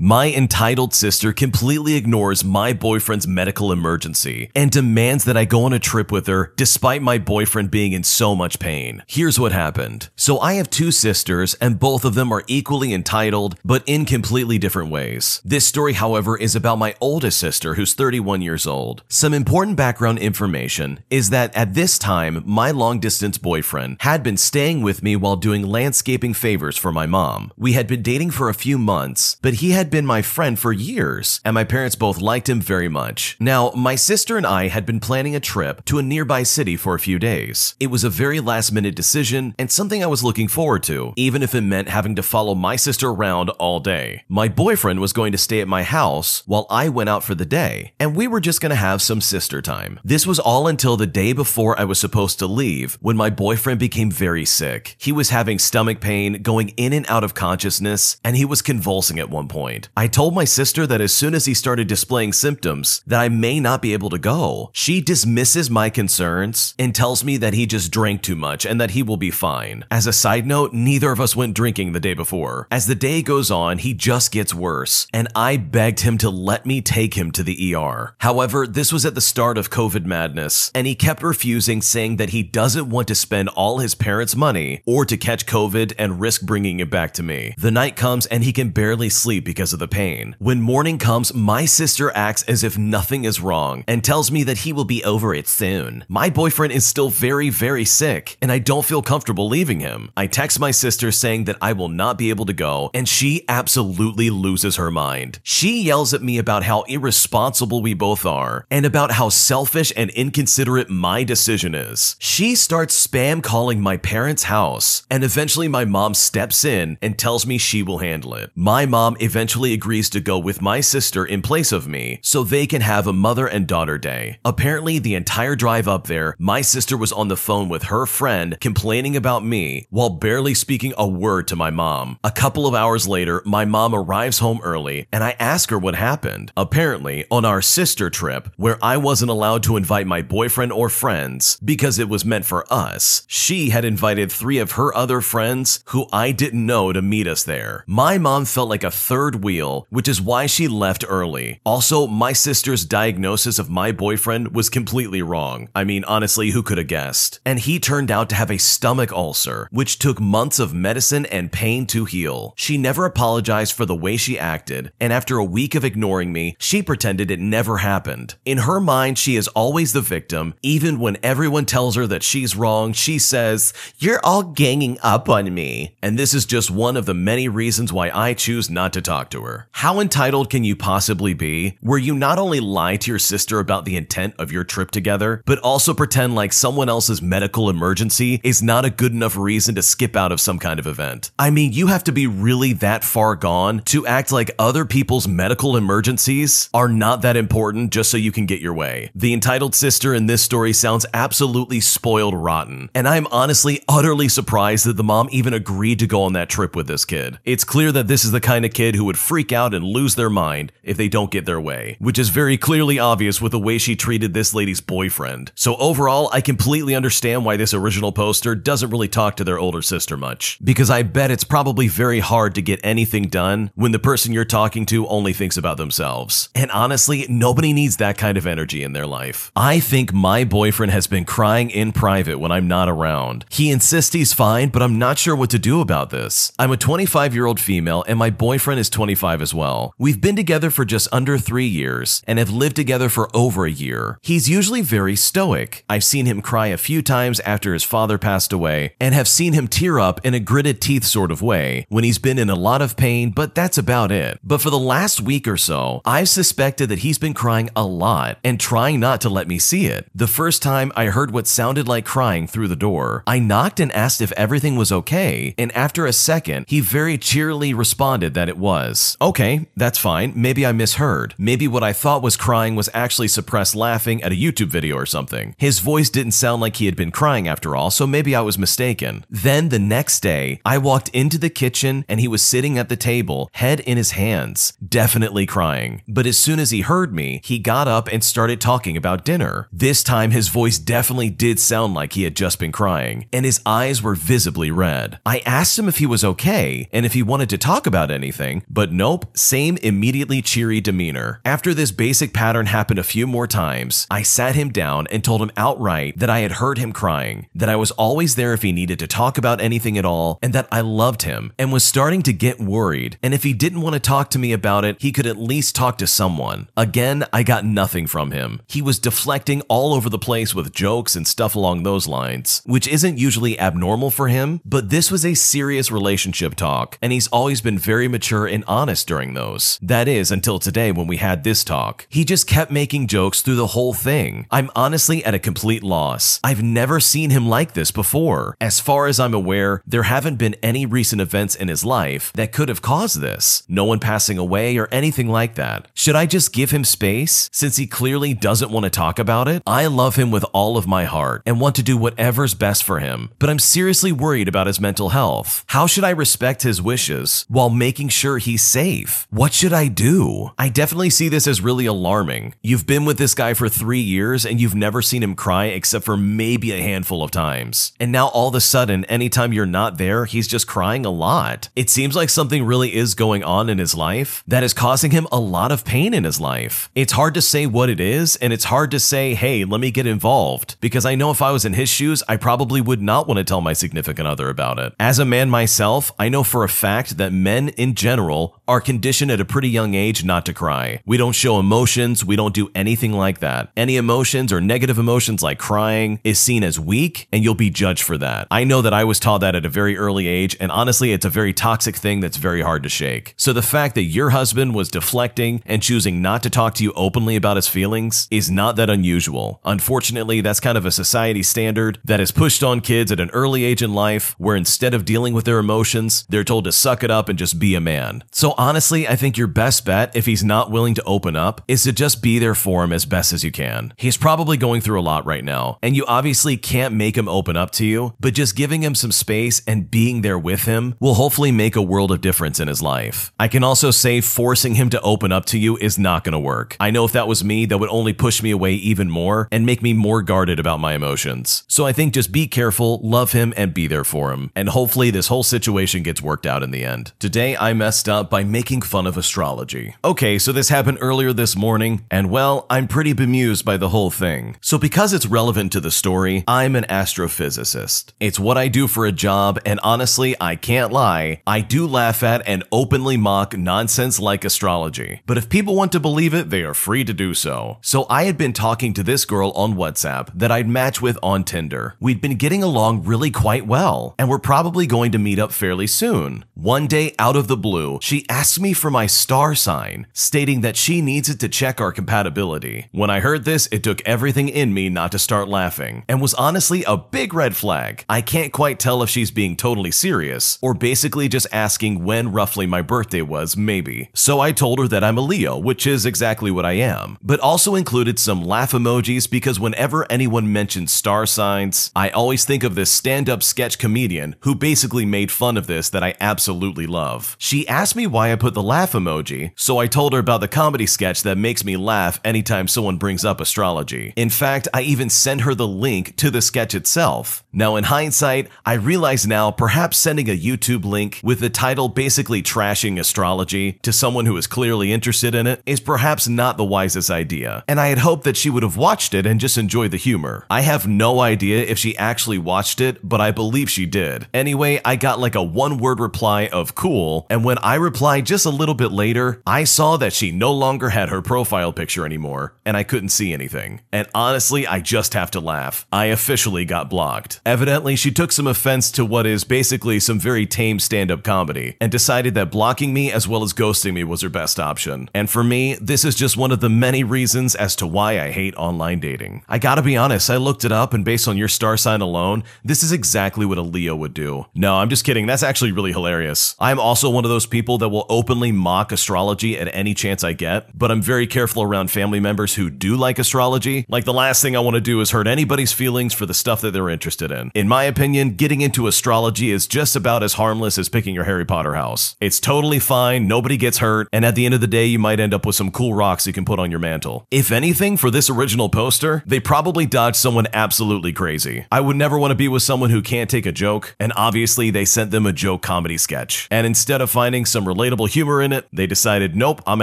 My entitled sister completely ignores my boyfriend's medical emergency and demands that I go on a trip with her despite my boyfriend being in so much pain. Here's what happened. So I have two sisters and both of them are equally entitled, but in completely different ways. This story, however, is about my oldest sister who's 31 years old. Some important background information is that at this time, my long-distance boyfriend had been staying with me while doing landscaping favors for my mom. We had been dating for a few months, but he had been my friend for years, and my parents both liked him very much. Now, my sister and I had been planning a trip to a nearby city for a few days. It was a very last-minute decision and something I was looking forward to, even if it meant having to follow my sister around all day. My boyfriend was going to stay at my house while I went out for the day, and we were just going to have some sister time. This was all until the day before I was supposed to leave, when my boyfriend became very sick. He was having stomach pain, going in and out of consciousness, and he was convulsing at one point. I told my sister that as soon as he started displaying symptoms, that I may not be able to go. She dismisses my concerns and tells me that he just drank too much and that he will be fine. As a side note, neither of us went drinking the day before. As the day goes on, he just gets worse, and I begged him to let me take him to the ER. However, this was at the start of COVID madness, and he kept refusing, saying that he doesn't want to spend all his parents' money or to catch COVID and risk bringing it back to me. The night comes and he can barely sleep because of the pain. When morning comes, my sister acts as if nothing is wrong and tells me that he will be over it soon. My boyfriend is still very, very sick, and I don't feel comfortable leaving him. I text my sister saying that I will not be able to go, and she absolutely loses her mind. She yells at me about how irresponsible we both are and about how selfish and inconsiderate my decision is. She starts spam calling my parents' house, and eventually my mom steps in and tells me she will handle it. My mom eventually agrees to go with my sister in place of me so they can have a mother and daughter day. Apparently, the entire drive up there, my sister was on the phone with her friend complaining about me while barely speaking a word to my mom. A couple of hours later, my mom arrives home early and I ask her what happened. Apparently, on our sister trip, where I wasn't allowed to invite my boyfriend or friends because it was meant for us, she had invited 3 of her other friends who I didn't know to meet us there. My mom felt like a third wheel, which is why she left early. Also, my sister's diagnosis of my boyfriend was completely wrong. I mean, honestly, who could have guessed? And he turned out to have a stomach ulcer, which took months of medicine and pain to heal. She never apologized for the way she acted, and after a week of ignoring me, she pretended it never happened. In her mind, she is always the victim. Even when everyone tells her that she's wrong, she says, "You're all ganging up on me." And this is just one of the many reasons why I choose not to talk to her. How entitled can you possibly be, where you not only lie to your sister about the intent of your trip together, but also pretend like someone else's medical emergency is not a good enough reason to skip out of some kind of event? I mean, you have to be really that far gone to act like other people's medical emergencies are not that important just so you can get your way. The entitled sister in this story sounds absolutely spoiled rotten, and I'm honestly utterly surprised that the mom even agreed to go on that trip with this kid. It's clear that this is the kind of kid who would freak out and lose their mind if they don't get their way, which is very clearly obvious with the way she treated this lady's boyfriend. So overall, I completely understand why this original poster doesn't really talk to their older sister much, because I bet it's probably very hard to get anything done when the person you're talking to only thinks about themselves. And honestly, nobody needs that kind of energy in their life. I think my boyfriend has been crying in private when I'm not around. He insists he's fine, but I'm not sure what to do about this. I'm a 25-year-old female and my boyfriend is 25 as well. We've been together for just under 3 years and have lived together for over a year. He's usually very stoic. I've seen him cry a few times after his father passed away and have seen him tear up in a gritted teeth sort of way when he's been in a lot of pain, but that's about it. But for the last week or so, I've suspected that he's been crying a lot and trying not to let me see it. The first time I heard what sounded like crying through the door, I knocked and asked if everything was okay, and after a second, he very cheerily responded that it was. Okay, that's fine. Maybe I misheard. Maybe what I thought was crying was actually suppressed laughing at a YouTube video or something. His voice didn't sound like he had been crying after all, so maybe I was mistaken. Then the next day, I walked into the kitchen and he was sitting at the table, head in his hands, definitely crying. But as soon as he heard me, he got up and started talking about dinner. This time his voice definitely did sound like he had just been crying, and his eyes were visibly red. I asked him if he was okay and if he wanted to talk about anything, but But nope, same immediately cheery demeanor. After this basic pattern happened a few more times, I sat him down and told him outright that I had heard him crying, that I was always there if he needed to talk about anything at all, and that I loved him and was starting to get worried, and if he didn't want to talk to me about it, he could at least talk to someone. Again, I got nothing from him. He was deflecting all over the place with jokes and stuff along those lines, which isn't usually abnormal for him, but this was a serious relationship talk, and he's always been very mature and honest during those. That is, until today when we had this talk. He just kept making jokes through the whole thing. I'm honestly at a complete loss. I've never seen him like this before. As far as I'm aware, there haven't been any recent events in his life that could have caused this. No one passing away or anything like that. Should I just give him space since he clearly doesn't want to talk about it? I love him with all of my heart and want to do whatever's best for him, but I'm seriously worried about his mental health. How should I respect his wishes while making sure he's safe? What should I do? I definitely see this as really alarming. You've been with this guy for 3 years and you've never seen him cry except for maybe a handful of times. And now all of a sudden, anytime you're not there, he's just crying a lot. It seems like something really is going on in his life that is causing him a lot of pain in his life. It's hard to say what it is, and it's hard to say, hey, let me get involved, because I know if I was in his shoes, I probably would not want to tell my significant other about it. As a man myself, I know for a fact that men in general are conditioned at a pretty young age not to cry. We don't show emotions, we don't do anything like that. Any emotions or negative emotions like crying is seen as weak, and you'll be judged for that. I know that I was taught that at a very early age, and honestly, it's a very toxic thing that's very hard to shake. So the fact that your husband was deflecting and choosing not to talk to you openly about his feelings is not that unusual. Unfortunately, that's kind of a society standard that is pushed on kids at an early age in life, where instead of dealing with their emotions, they're told to suck it up and just be a man. So honestly, I think your best bet, if he's not willing to open up, is to just be there for him as best as you can. He's probably going through a lot right now, and you obviously can't make him open up to you, but just giving him some space and being there with him will hopefully make a world of difference in his life. I can also say forcing him to open up to you is not going to work. I know if that was me, that would only push me away even more and make me more guarded about my emotions. So I think just be careful, love him, and be there for him. And hopefully this whole situation gets worked out in the end. Today I messed up by making fun of astrology. Okay, so this happened earlier this morning, and well, I'm pretty bemused by the whole thing. So because it's relevant to the story, I'm an astrophysicist. It's what I do for a job, and honestly, I can't lie, I do laugh at and openly mock nonsense like astrology. But if people want to believe it, they are free to do so. So I had been talking to this girl on WhatsApp that I'd matched with on Tinder. We'd been getting along really quite well, and we're probably going to meet up fairly soon. One day, out of the blue, she asked me for my star sign, stating that she needs it to check our compatibility. When I heard this, it took everything in me not to start laughing, and was honestly a big red flag. I can't quite tell if she's being totally serious, or basically just asking when roughly my birthday was, maybe. So I told her that I'm a Leo, which is exactly what I am, but also included some laugh emojis because whenever anyone mentions star signs, I always think of this stand-up sketch comedian who basically made fun of this that I absolutely love. She asked me why I put the laugh emoji, so I told her about the comedy sketch that makes me laugh anytime someone brings up astrology. In fact, I even sent her the link to the sketch itself. Now in hindsight, I realize now perhaps sending a YouTube link with the title basically trashing astrology to someone who is clearly interested in it is perhaps not the wisest idea, and I had hoped that she would have watched it and just enjoyed the humor. I have no idea if she actually watched it, but I believe she did. Anyway, I got like a one-word reply of cool, and when I replied just a little bit later, I saw that she no longer had her profile picture anymore, and I couldn't see anything. And honestly, I just have to laugh. I officially got blocked. Evidently, she took some offense to what is basically some very tame stand-up comedy, and decided that blocking me as well as ghosting me was her best option. And for me, this is just one of the many reasons as to why I hate online dating. I gotta be honest, I looked it up, and based on your star sign alone, this is exactly what a Leo would do. No, I'm just kidding, that's actually really hilarious. I'm also one of those people that will openly mock astrology at any chance I get, but I'm very careful around family members who do like astrology. Like, the last thing I want to do is hurt anybody's feelings for the stuff that they're interested in. In my opinion, getting into astrology is just about as harmless as picking your Harry Potter house. It's totally fine, nobody gets hurt, and at the end of the day, you might end up with some cool rocks you can put on your mantle. If anything, for this original poster, they probably dodged someone absolutely crazy. I would never want to be with someone who can't take a joke, and obviously they sent them a joke comedy sketch. And instead of finding some relatable humor in it, they decided, nope, I'm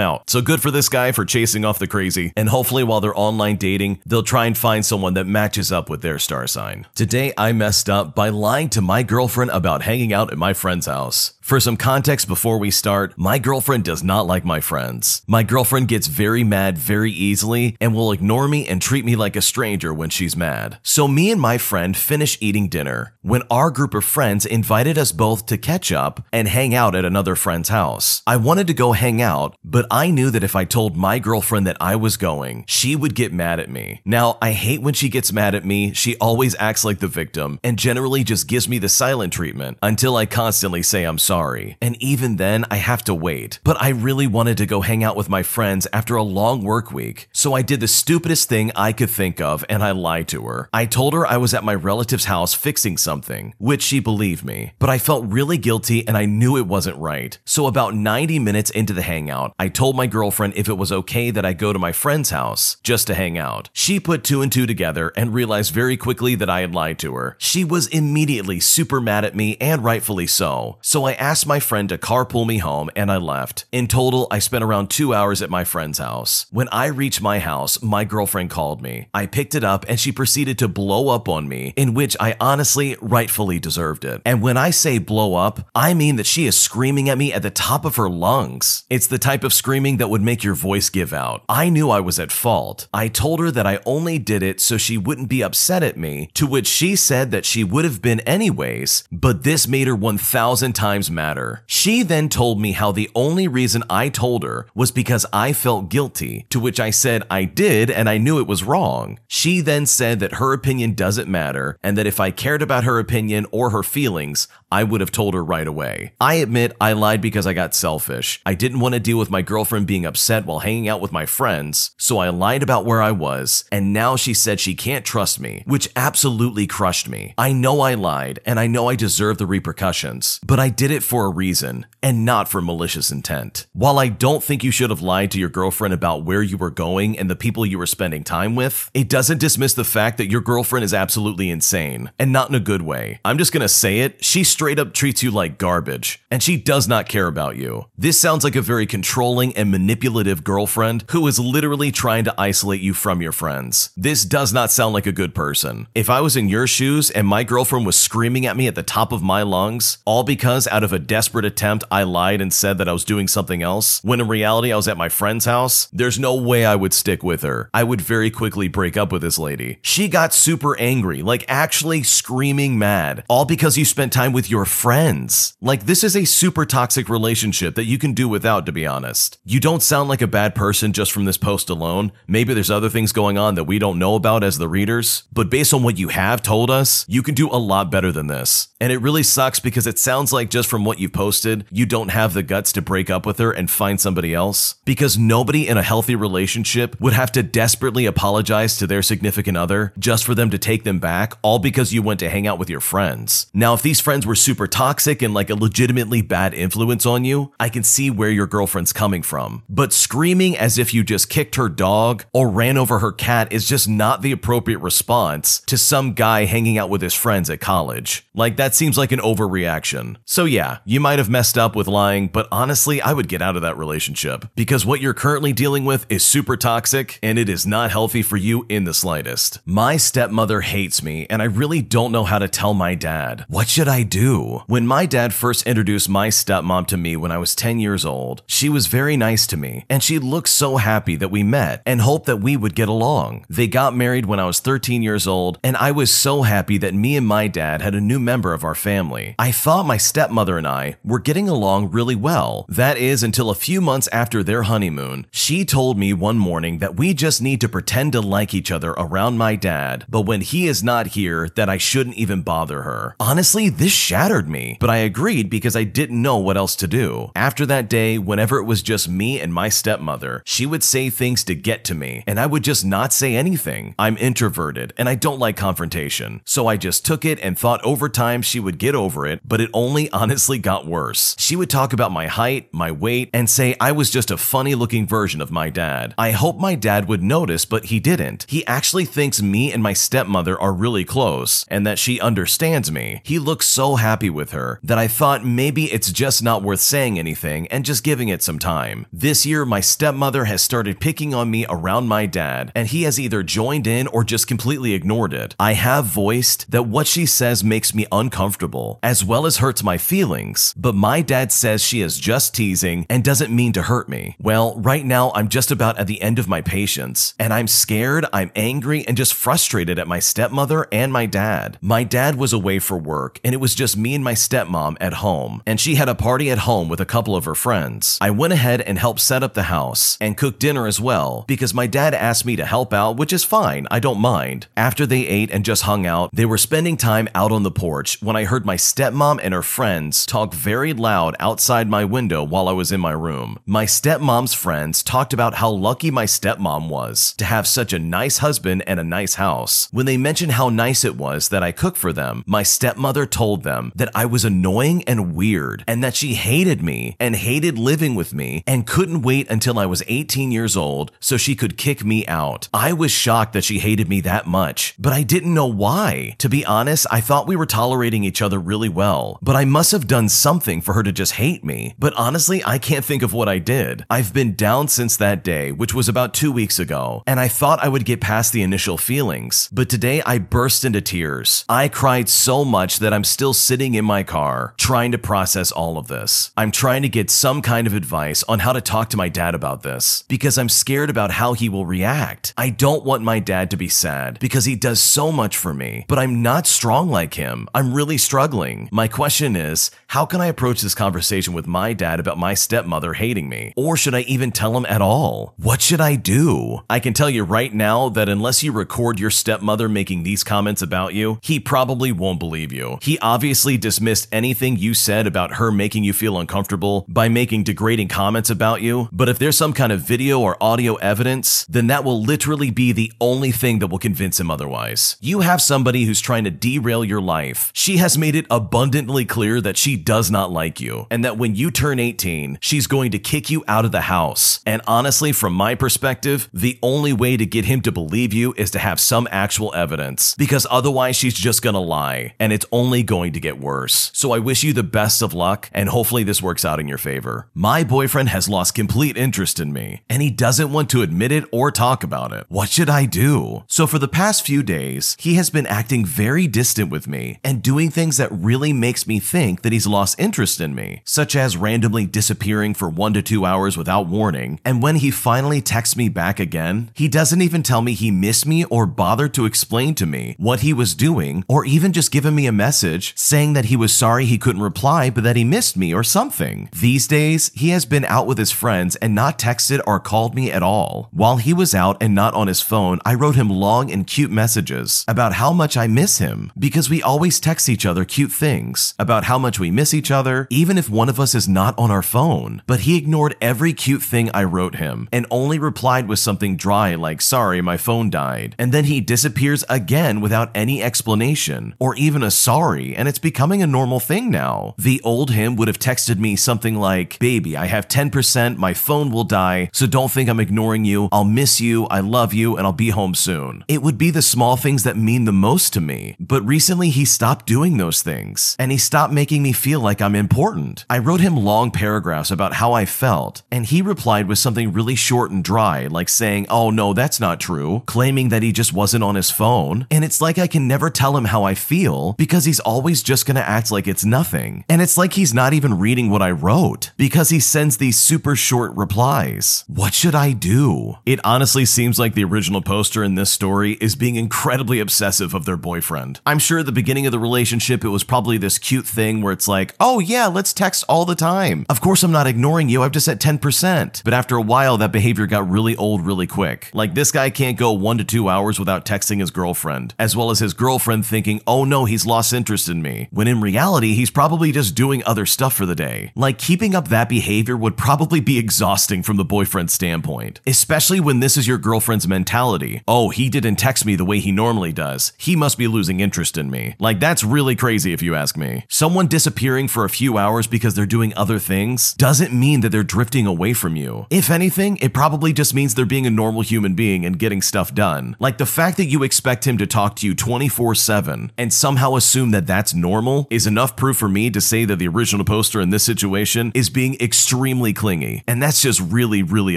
out. So good for this guy for chasing off the crazy, and hopefully while they're online dating, they'll try and find someone that matches up with their star sign. Today, I messed up by lying to my girlfriend about hanging out at my friend's house. For some context before we start, my girlfriend does not like my friends. My girlfriend gets very mad very easily and will ignore me and treat me like a stranger when she's mad. So me and my friend finish eating dinner when our group of friends invited us both to catch up and hang out at another friend's house. I wanted to go hang out, but I knew that if I told my girlfriend that I was going, she would get mad at me. Now, I hate when she gets mad at me. She always acts like the victim and generally just gives me the silent treatment until I constantly say I'm sorry. And even then, I have to wait. But I really wanted to go hang out with my friends after a long work week, so I did the stupidest thing I could think of and I lied to her. I told her I was at my relative's house fixing something, which she believed me, but I felt really guilty and I knew it wasn't right. So about 90 minutes into the hangout, I told my girlfriend if it was okay that I go to my friend's house just to hang out. She put two and two together and realized very quickly that I had lied to her. She was immediately super mad at me, and rightfully so. So I asked my friend to carpool me home and I left. In total, I spent around 2 hours at my friend's house. When I reached my house, my girlfriend called me. I picked it up and she proceeded to blow up on me, in which I honestly rightfully deserved it. And when I say blow up, I mean that she is screaming at me at the top of her lungs. It's the type of screaming that would make your voice give out. I knew I was at fault. I told her that I only did it so she wouldn't be upset at me, to which she said that she would have been anyways, but this made her 1,000 times matter. She then told me how the only reason I told her was because I felt guilty, to which I said I did and I knew it was wrong. She then said that her opinion doesn't matter and that if I cared about her opinion or her feelings, I would have told her right away. I admit I lied because I got selfish. I didn't want to deal with my girlfriend being upset while hanging out with my friends, so I lied about where I was, and now she said she can't trust me, which absolutely crushed me. I know I lied, and I know I deserve the repercussions, but I did it for a reason, and not for malicious intent. While I don't think you should have lied to your girlfriend about where you were going and the people you were spending time with, it doesn't dismiss the fact that your girlfriend is absolutely insane, and not in a good way. I'm just gonna say it, she straight up treats you like garbage, and she does not care about you. This sounds like a very controlling and manipulative girlfriend who is literally trying to isolate you from your friends. This does not sound like a good person. If I was in your shoes and my girlfriend was screaming at me at the top of my lungs, all because out of a desperate attempt I lied and said that I was doing something else, when in reality I was at my friend's house, there's no way I would stick with her. I would very quickly break up with this lady. She got super angry, like actually screaming mad, all because you spent time with your friends. Like, this is a super toxic relationship that you can do without, to be honest. You don't sound like a bad person just from this post alone. Maybe there's other things going on that we don't know about as the readers, but based on what you have told us, you can do a lot better than this. And it really sucks because it sounds like just from what you posted, you don't have the guts to break up with her and find somebody else, because nobody in a healthy relationship would have to desperately apologize to their significant other just for them to take them back, all because you went to hang out with your friends. Now, if these friends were super toxic and like a legitimately bad influence on you, I can see where your girlfriend's coming from. But screaming as if you just kicked her dog or ran over her cat is just not the appropriate response to some guy hanging out with his friends at college. Like, that seems like an overreaction. So yeah, you might have messed up with lying, but honestly, I would get out of that relationship because what you're currently dealing with is super toxic and it is not healthy for you in the slightest. My stepmother hates me and I really don't know how to tell my dad. What should I do? When my dad first introduced my stepmom to me when I was 10 years old, she was very nice to me and she looked so happy that we met and hoped that we would get along. They got married when I was 13 years old and I was so happy that me and my dad had a new member of our family. I thought my stepmother and I were getting along really well. That is until a few months after their honeymoon, she told me one morning that we just need to pretend to like each other around my dad, but when he is not here, that I shouldn't even bother her. Honestly, this shattered me, but I agreed because I didn't know what else to do. After that day, whenever it was just me and my stepmother, she would say things to get to me, and I would just not say anything. I'm introverted, and I don't like confrontation, so I just took it and thought over time she would get over it, but it only honestly got worse. She would talk about my height, my weight, and say I was just a funny-looking version of my dad. I hope my dad would notice, but he didn't. He actually thinks me and my stepmother are really close, and that she understands me. He looks so happy with her that I thought maybe it's just not worth saying anything and just giving it some time. This year, my stepmother has started picking on me around my dad, and he has either joined in or just completely ignored it. I have voiced that what she says makes me uncomfortable, as well as hurts my feelings, but my dad says she is just teasing and doesn't mean to hurt me. Well, right now, I'm just about at the end of my patience, and I'm scared, I'm angry, and just frustrated at my stepmother and my dad. My dad was away for work, and it was just me and my stepmom at home, and she had a party at home with a couple of her friends. I went ahead and helped set up the house and cook dinner as well because my dad asked me to help out, which is fine, I don't mind. After they ate and just hung out, they were spending time out on the porch when I heard my stepmom and her friends talk very loud outside my window while I was in my room. My stepmom's friends talked about how lucky my stepmom was to have such a nice husband and a nice house. When they mentioned how nice it was that I cooked for them, my stepmother told them that I was annoying and weird, and that she hated me and hated living with me and couldn't wait until I was 18 years old so she could kick me out. I was shocked that she hated me that much, but I didn't know why. To be honest, I thought we were tolerating each other really well, but I must have done something for her to just hate me. But honestly, I can't think of what I did. I've been down since that day, which was about 2 weeks ago, and I thought I would get past the initial feelings, but today I burst into tears. I cried so much that I'm still sitting in my car trying to process all of this. I'm trying to get some kind of advice on how to talk to my dad about this because I'm scared about how he will react. I don't want my dad to be sad because he does so much for me, but I'm not strong like him. I'm really struggling. My question is, how can I approach this conversation with my dad about my stepmother hating me? Or should I even tell him at all? What should I do? I can tell you right now that unless you record your stepmother making these comments about you, he probably won't believe you. He obviously dismissed anything you said about her making you feel uncomfortable by making degrading comments about you, but if there's some kind of video or audio evidence, then that will literally be the only thing that will convince him otherwise. You have somebody who's trying to derail your life. She has made it abundantly clear that she does not like you, and that when you turn 18, she's going to kick you out of the house. And honestly, from my perspective, the only way to get him to believe you is to have some actual evidence, because otherwise she's just gonna lie, and it's only going to get worse. So I wish you the best of luck, and hopefully this works out in your favor. My boyfriend has lost complete interest in me, and he doesn't want to admit it or talk about it. What should I do? So for the past few days, he has been acting very distant with me and doing things that really makes me think that he's lost interest in me, such as randomly disappearing for 1 to 2 hours without warning, and when he finally texts me back again, he doesn't even tell me he missed me or bother to explain to me what he was doing, or even just giving me a message saying that he was sorry he couldn't reply but that he missed me or something. These days, he has been out with his friends and not texted or called me at all. While he was out and not on his phone, I wrote him long and cute messages about how much I miss him, because we always text each other cute things about how much we miss each other, even if one of us is not on our phone. But he ignored every cute thing I wrote him and only replied with something dry like, "Sorry, my phone died." And then he disappears again without any explanation or even a sorry, and it's becoming a normal thing now. The old him would have texted me something like, "Baby, I have 10%, my phone will die, so don't think I'm ignoring you. I'll miss you, I love you, and I'll be home soon." It would be the small things that mean the most to me, but recently he stopped doing those things, and he stopped making me feel like I'm important. I wrote him long paragraphs about how I felt, and he replied with something really short and dry, like saying, "Oh no, that's not true," claiming that he just wasn't on his phone, and it's like I can never tell him how I feel because he's always just gonna act like it's nothing. And it's like he's not even reading what I wrote because he sends these super short replies. What should I do? It honestly seems like the original poster in this story is being incredibly obsessive of their boyfriend. I'm sure at the beginning of the relationship it was probably this cute thing where it's like, like, oh yeah, let's text all the time. Of course I'm not ignoring you, I've just set 10%. But after a while, that behavior got really old really quick. Like this guy can't go 1 to 2 hours without texting his girlfriend, as well as his girlfriend thinking, oh no, he's lost interest in me, when in reality, he's probably just doing other stuff for the day. Like keeping up that behavior would probably be exhausting from the boyfriend's standpoint, especially when this is your girlfriend's mentality. Oh, he didn't text me the way he normally does. He must be losing interest in me. Like that's really crazy if you ask me. Someone disappearing for a few hours because they're doing other things doesn't mean that they're drifting away from you. If anything, it probably just means they're being a normal human being and getting stuff done. Like the fact that you expect him to talk to you 24/7 and somehow assume that that's normal is enough proof for me to say that the original poster in this situation is being extremely clingy. And that's just really, really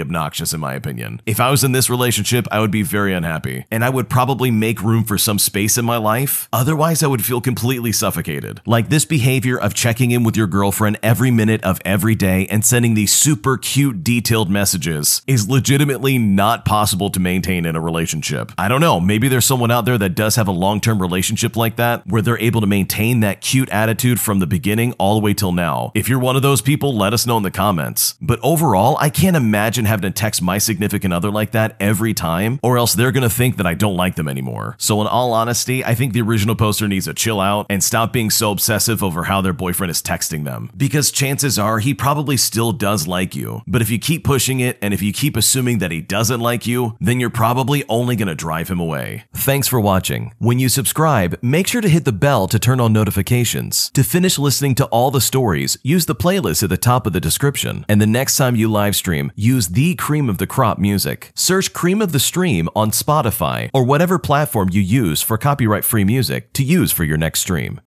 obnoxious in my opinion. If I was in this relationship, I would be very unhappy and I would probably make room for some space in my life. Otherwise, I would feel completely suffocated. Like this behavior of checking in with your girlfriend every minute of every day and sending these super cute detailed messages is legitimately not possible to maintain in a relationship. I don't know, maybe there's someone out there that does have a long-term relationship like that where they're able to maintain that cute attitude from the beginning all the way till now. If you're one of those people, let us know in the comments. But overall, I can't imagine having to text my significant other like that every time, or else they're gonna think that I don't like them anymore. So in all honesty, I think the original poster needs to chill out and stop being so obsessive over how their boyfriend is texting them. Because chances are he probably still does like you. But if you keep pushing it and if you keep assuming that he doesn't like you, then you're probably only gonna drive him away. Thanks for watching. When you subscribe, make sure to hit the bell to turn on notifications. To finish listening to all the stories, use the playlist at the top of the description. And the next time you live stream, use the Cream of the Crop music. Search Cream of the Stream on Spotify or whatever platform you use for copyright-free music to use for your next stream.